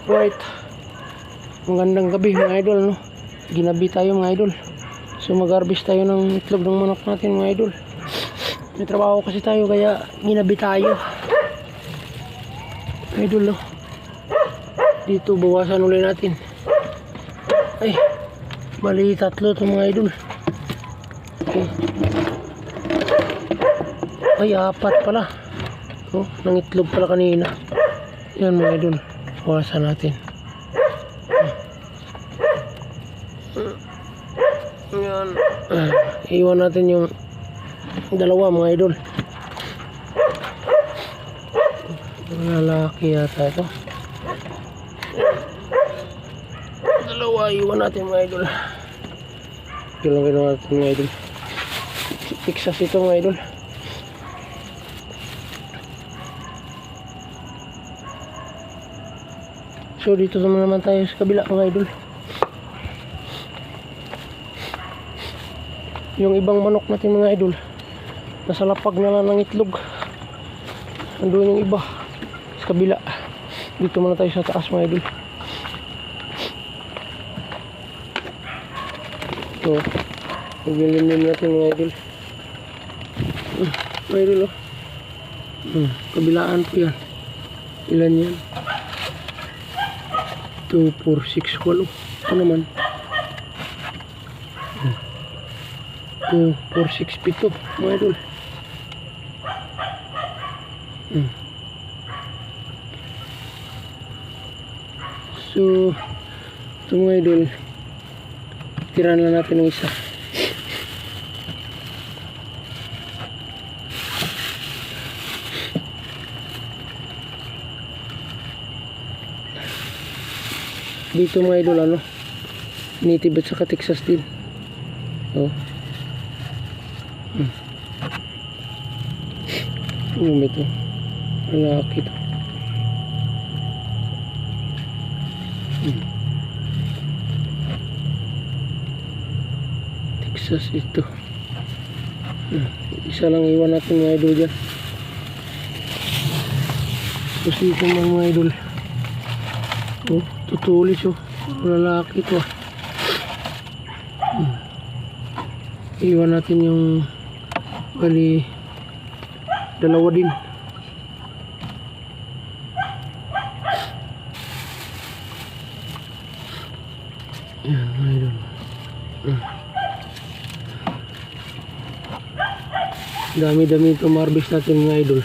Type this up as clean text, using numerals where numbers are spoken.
Right. Magandang gabi mga idol, no? Ginabi tayo mga idol. So mag-harvest tayo ng itlog ng manok natin mga idol. May trabaho kasi tayo kaya ginabi tayo. Idol, no? Dito bawasan ulit natin. Ay, bali tatlo ito mga idol. Okay. Ay, apat pala. Oh, nang itlog pala kanina. Yan mga idol. Bawasan natin. Yan. Iwan natin yung dalawa mga idol. Lalaki yata ito. Dalawa iwan natin mga idol. Ilan ginawa natin mga idol. Texas ito mga idol. So dito naman tayo sa kabila mga idol. Yung ibang manok natin mga idol, nasa lapag na lang ng itlog. Andun yung iba sa kabila. Dito muna tayo sa taas mga idol. Ito, maglilim natin mga idol. Mga idol, oh. Kabilaan po yan. Ilan yan? 2, 4, 6, 8. Ito naman 2, 4, 6, 7 mga idol. So ito mga idol, tira na natin ng isa. Dito mga idol, ano, native at saka Texas din. Oh. Ano ba ito? Malaki ito. Texas ito. Isa lang iwan natin mga idol dyan. Tapos dito mga idol. Oh, tutulis, oh. Lalaki ito. Iwan natin yung bali dalawa din. Yan mga idol. Dami-dami ito marbis natin mga idol.